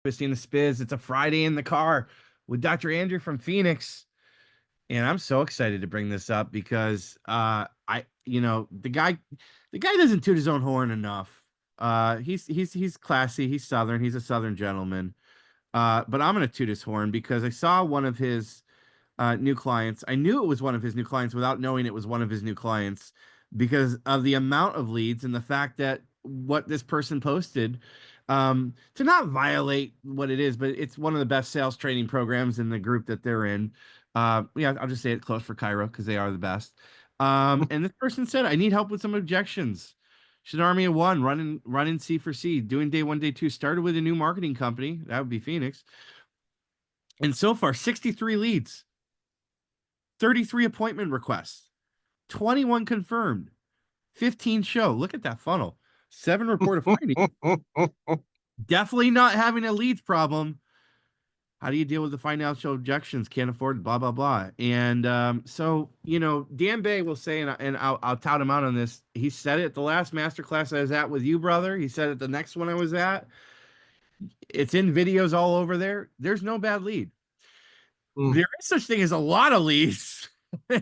Twisty and the Spiz. It's a Friday in the car with Dr. Andrew from Phynx. And I'm so excited to bring this up because the guy doesn't toot his own horn enough. He's classy, he's Southern, he's a Southern gentleman. But I'm gonna toot his horn because I saw one of his new clients. I knew it was one of his new clients without knowing it was one of his new clients because of the amount of leads and the fact that what this person posted, to not violate what it is, but it's one of the best sales training programs in the group that they're in. Yeah, I'll just say it, CloseforChiro, because they are the best. And this person said, I need help with some objections. She's an army of one, running C for C, doing day one, day two, started with a new marketing company. That would be Phynx. And so far, 63 leads. 33 appointment requests, 21 confirmed, 15 show. Look at that funnel. 7 reported findings. Definitely not having a leads problem. How do you deal with the financial objections? Can't afford blah, blah, blah. And Dan Bay will say, and I'll tout him out on this. He said it at the last masterclass I was at with you, brother. He said it the next one I was at. It's in videos all over there. There's no bad lead. There is such thing as a lot of leads.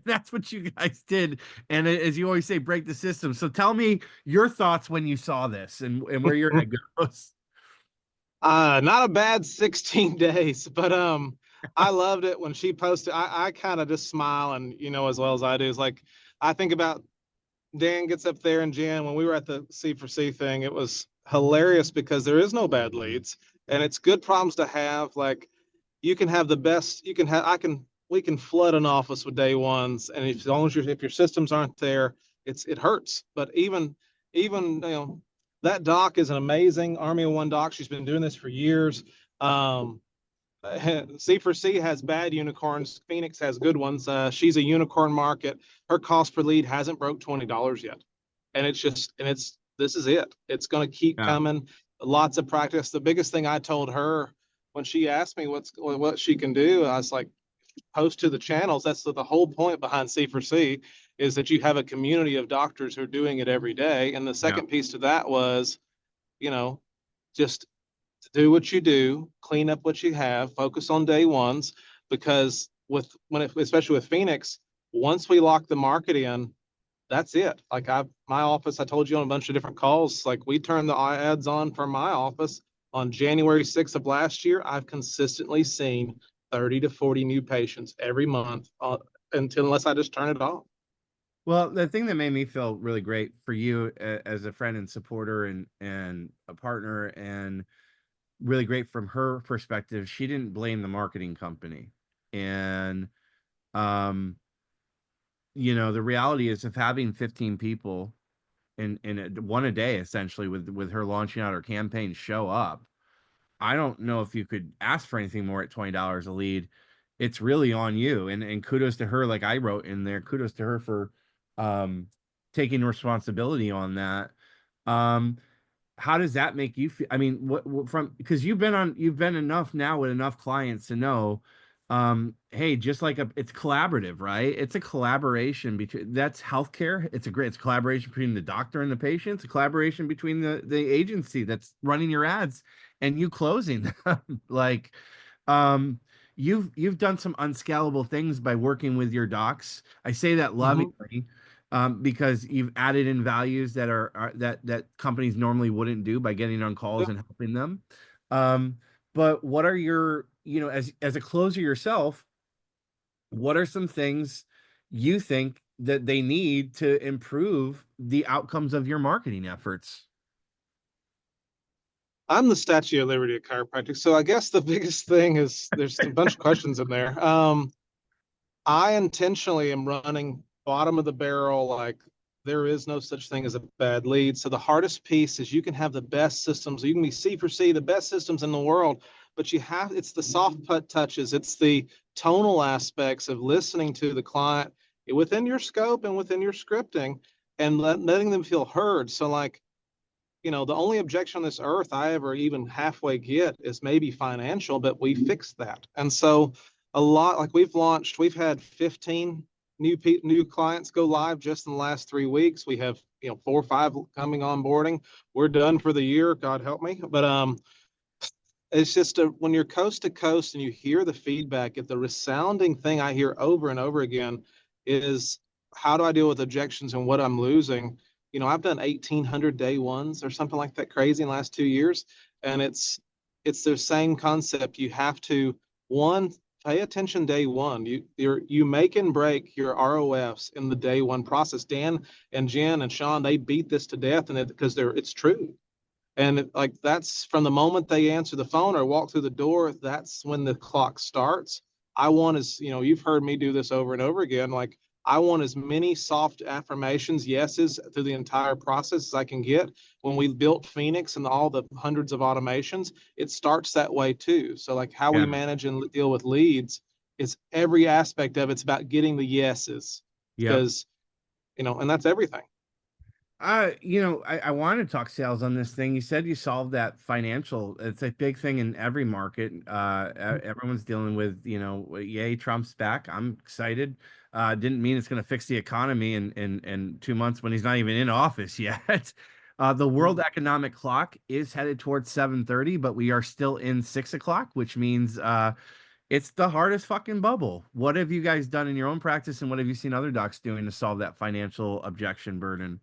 That's what you guys did. And as you always say, break the system. So tell me your thoughts when you saw this and where your head goes. Not a bad 16 days, but I loved it when she posted. I kind of just smile, and as well as I do, is like I think about Dan gets up there and Jen when we were at the C4C thing. It was hilarious because there is no bad leads, and it's good problems to have. Like you can have the best. We can flood an office with day ones, and as long as if your systems aren't there, it hurts. But even that doc is an amazing Army of One doc. She's been doing this for years. C4C has bad unicorns. Phynx has good ones. She's a unicorn market. Her cost per lead hasn't broke $20 yet. And this is it. It's going to keep coming. Lots of practice. The biggest thing I told her when she asked me what she can do, I was like, post to the channels. That's the whole point behind C4C is that you have a community of doctors who are doing it every day. And the second piece to that was, just do what you do, clean up what you have, focus on day ones, because especially with Phynx, once we lock the market in, that's it. Like my office, I told you on a bunch of different calls, like we turned the ads on for my office on January 6th of last year. I've consistently seen 30 to 40 new patients every month unless I just turn it off. Well, the thing that made me feel really great for you as a friend and supporter and a partner, and really great from her perspective, she didn't blame the marketing company. And the reality is of having 15 people in one a day, essentially, with her launching out her campaign show up, I don't know if you could ask for anything more at $20 a lead. It's really on you. And kudos to her, like I wrote in there, kudos to her for taking responsibility on that. How does that make you feel? I mean, what from, because you've been enough now with enough clients to know, hey, just like it's collaborative, right? It's a collaboration between, that's healthcare. It's a collaboration between the doctor and the patient. It's a collaboration between the agency that's running your ads and you closing them. Like, you've done some unscalable things by working with your docs. I say that lovingly. Because you've added in values that are that companies normally wouldn't do by getting on calls and helping them. But what are your, as a closer yourself, what are some things you think that they need to improve the outcomes of your marketing efforts? I'm the Statue of Liberty of chiropractic. So I guess the biggest thing is there's a bunch of questions in there. I intentionally am running bottom of the barrel, like there is no such thing as a bad lead. So the hardest piece is you can have the best systems. You can be C4C, the best systems in the world, but it's the soft touches. It's the tonal aspects of listening to the client within your scope and within your scripting and letting them feel heard. So like, the only objection on this earth I ever even halfway get is maybe financial, but we fixed that. And so a lot, like we've had 15 new clients go live just in the last 3 weeks. We have 4 or 5 coming on boarding. We're done for the year, God help me. But it's just when you're coast to coast and you hear the feedback, the resounding thing I hear over and over again is, how do I deal with objections and what I'm losing? I've done 1,800 day ones or something like that crazy in the last 2 years. And it's the same concept. You have to, one, pay attention day one. You make and break your ROFs in the day one process. Dan and Jen and Sean, they beat this to death, and because it's true. And like, that's from the moment they answer the phone or walk through the door, that's when the clock starts. I want, as you've heard me do this over and over again, like, I want as many soft affirmations, yeses, through the entire process as I can get. When we built Phynx and all the hundreds of automations, it starts that way too. So like, how we Yeah. manage and deal with leads is every aspect of it's about getting the yeses, Yep. because and that's everything. I wanted to talk sales on this thing. You said you solved that financial. It's a big thing in every market. Everyone's dealing with, yay, Trump's back. I'm excited. Didn't mean it's going to fix the economy in 2 months when he's not even in office yet. The world economic clock is headed towards 7:30, but we are still in 6 o'clock, which means it's the hardest fucking bubble. What have you guys done in your own practice, and what have you seen other docs doing to solve that financial objection burden?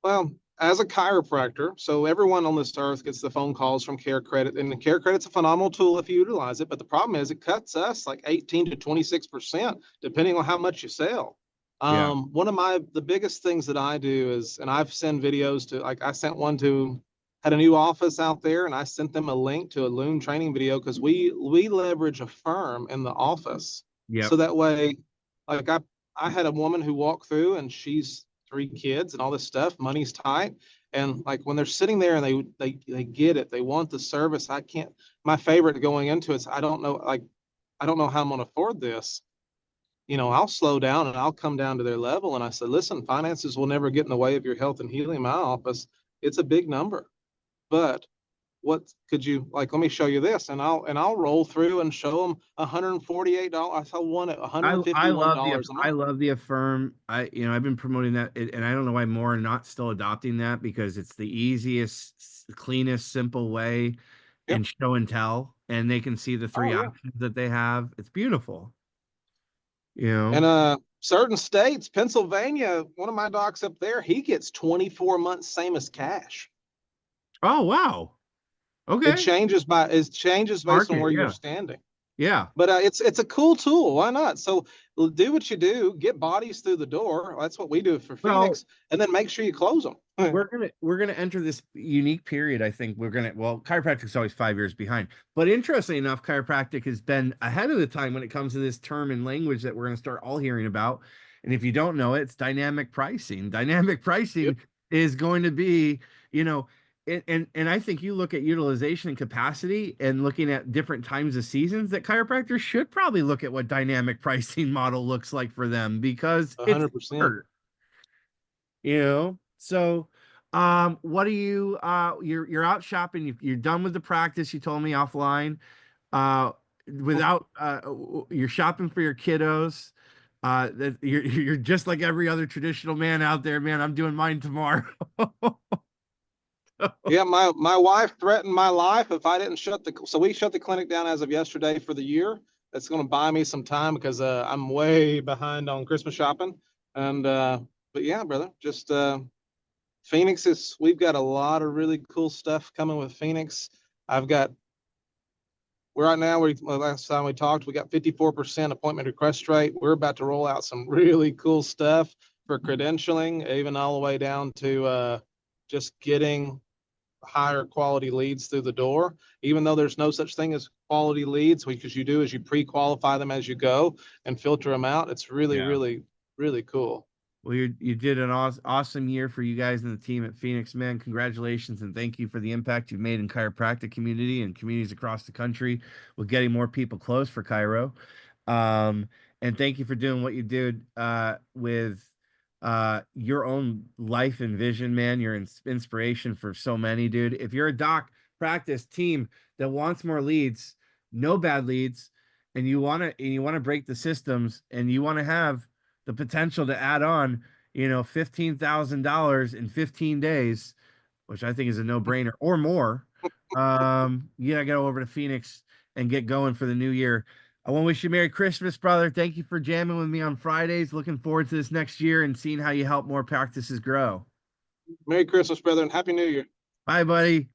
Well, as a chiropractor, so everyone on this earth gets the phone calls from Care Credit, and the Care Credit's a phenomenal tool if you utilize it. But the problem is, it cuts us like 18 to 26%, depending on how much you sell. Yeah. One of the biggest things that I do is, and I've sent videos to, like, I sent one to, had a new office out there, and I sent them a link to a Loom training video, because we leverage a firm in the office. So Yep. that way, like, I had a woman who walked through, and she's 3 kids and all this stuff, money's tight. And like, when they're sitting there and they get it, they want the service. I can't, my favorite going into it's, I don't know, like, I don't know how I'm going to afford this. I'll slow down and I'll come down to their level. And I said, listen, finances will never get in the way of your health and healing in my office. It's a big number, but what could you, like, let me show you this, and I'll roll through and show them $148. I saw one at I love the $151 a I month. love the Affirm. I've been promoting that, and I don't know why more are not still adopting that, because it's the easiest, cleanest, simple way, Yep. and show and tell, and they can see the three Oh yeah. options that they have. It's beautiful. You And know. certain states, Pennsylvania, one of my docs up there, he gets 24 months, same as cash. Oh wow. It Okay. changes based on Market. where you're Yeah. standing. Yeah. But it's a cool tool. Why not? So do what you do, get bodies through the door. That's what we do for Well, Phynx, and then make sure you close them. we're gonna enter this unique period. I think chiropractic's always 5 years behind, but interestingly enough, chiropractic has been ahead of the time when it comes to this term and language that we're gonna start all hearing about. And if you don't know it, it's dynamic pricing. Dynamic Yep. pricing is going to be, you know, and I think you look at utilization and capacity and looking at different times of seasons, that chiropractors should probably look at what dynamic pricing model looks like for them, because it's 100%. hard. So what are you you're out shopping, you're done with the practice, you told me offline, uh without you're shopping for your kiddos, that you're just like every other traditional man out there, man. I'm doing mine tomorrow. Yeah, my wife threatened my life if I didn't so we shut the clinic down as of yesterday for the year. That's going to buy me some time, because I'm way behind on Christmas shopping. And but yeah, brother, just Phynx we've got a lot of really cool stuff coming with Phynx. I've got, right now, last time we talked, we got 54% appointment request rate. We're about to roll out some really cool stuff for credentialing, even all the way down to just getting higher quality leads through the door. Even though there's no such thing as quality leads, because you do is you pre-qualify them as you go and filter them out. It's really, Yeah. really, really cool. Well, you did an awesome year for you guys and the team at Phynx, man. Congratulations, and thank you for the impact you've made in chiropractic community and communities across the country with getting more people close for Chiro. Um, and thank you for doing what you did with your own life and vision, man. You're inspiration for so many, dude. If you're a doc, practice, team that wants more leads, no bad leads, and you want to break the systems, and you want to have the potential to add on, $15,000 in 15 days, which I think is a no-brainer or more. Yeah, I gotta go over to Phoenix and get going for the new year. I want to wish you Merry Christmas, brother. Thank you for jamming with me on Fridays. Looking forward to this next year and seeing how you help more practices grow. Merry Christmas, brother, and Happy New Year. Bye, buddy.